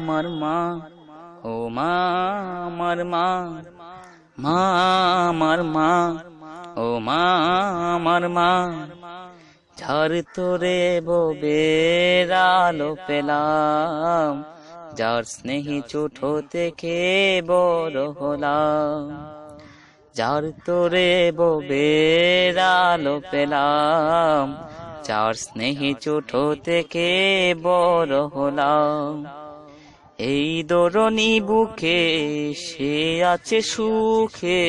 আমার মা, ও মা আমার মা, মা আমার মা, ও মা আমার মা। ঝড় তোরে ববের আলো পেলাম, যার স্নেহী ছোট থেকে বড় হলাম। যার তোরে ববের আলো পেলাম, যার স্নেহী ছোট থেকে বড় হলাম। এই দরনি বুকে সে আছে সুখে,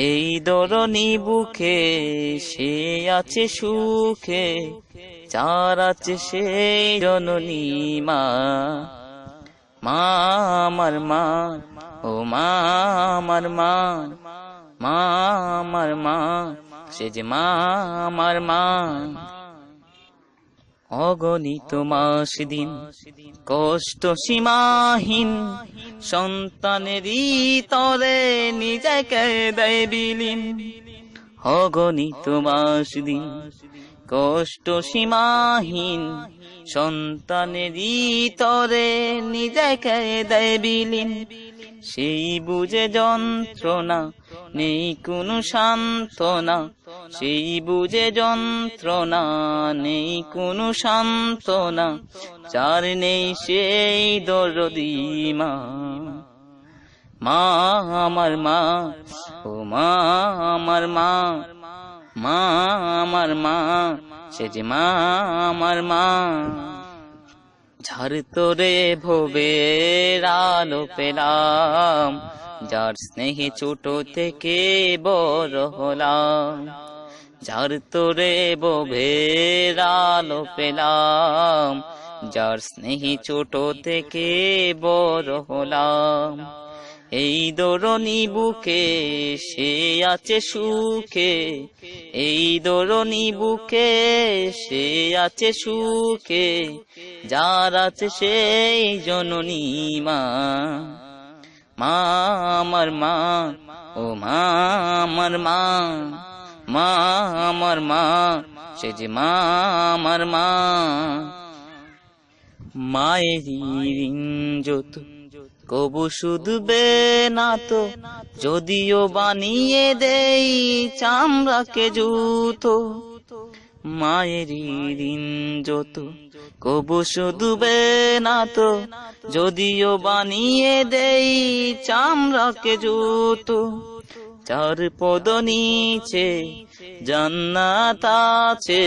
এই দরনি বুকে সে আছে সুখে, যার আছে সেই জননী মা। মা আমার মা, ও মা আমার মা, মা আমার মা, সে যে মা আমার মা। অগণিত মাস দিন কষ্ট সীমাহীন, সন্তানেরই তরে নিজেকে দেয় বিলীন। অগণিত মাস দিন কষ্ট সীমাহীন, সন্তানেরই তরে নিজেকে দেয় বিলীন। সেই বুঝে যন্ত্রণা নেই কোনো সান্ত্বনা, সেই বুঝে যন্ত্রণা নেই কোনো সান্ত্বনা, যার নেই সেই দরদি মা। মা আমার মা, ও মা আমার মা, মা আমার মা, সে যে মা আমার মা। ঝড় তোরে ভবের আলো পেলাম, যার স্নেহে ছোট থেকে বড় হলাম। ঝড় তোরে ভবের আলো পেলাম, যার স্নেহে ছোট থেকে বড় হলাম। এই দরনি বুকে সে আছে সুখে, এই দরনি বুকে সে আছে সুখে, যার আছে সেই জননী মা। মা আমার মা, ও মা আমার মা, মা আমার মা, সে যে মা আমার মা। মায়েরই ঋণ যত কবু শুধবে না তো, যদিও বানিয়ে দেই চামড়াকে জুতো। মায়েরই ঋণ যত কবু শুধবে না তো, যদিও বানিয়ে দেই চামড়াকে জুতো। যার পদ নিচে জান্নাত আছে,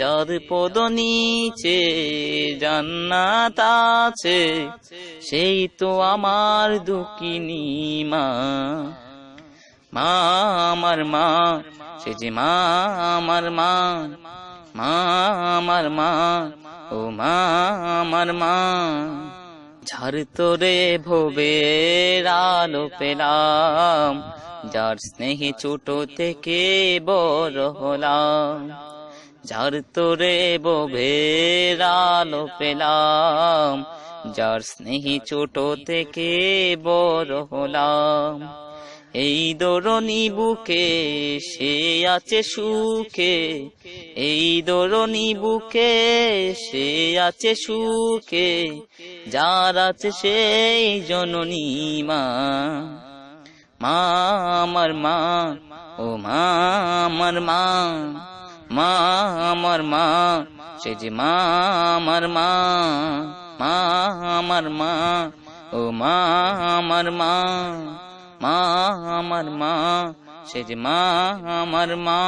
যার পদ নিচে জান্নাত আছে, সেই তো আমার দুঃখিনী মা। মা আমার মা, সে যে মা আমার মা, মা আমার মা, ও মা আমার মা। ঝড় তোরে ভবের আলো পেলাম, যার স্নেহে ছোট থেকে বড় হলাম। যার তোরে ভবের আলো পেলাম, যার স্নেহে ছোট থেকে বড় হলাম। এই দরনি বুকে সে আছে সুখে, এই দরনি বুকে সে আছে সুখে, যার আছে সেই জননী মা। মা আমার মা, ও মা আমার মা, মা আমার মা, সে যে মা আমার মা। মা আমার মা, ও মা আমার মা, মা আমার মা, সে যে মা আমার মা।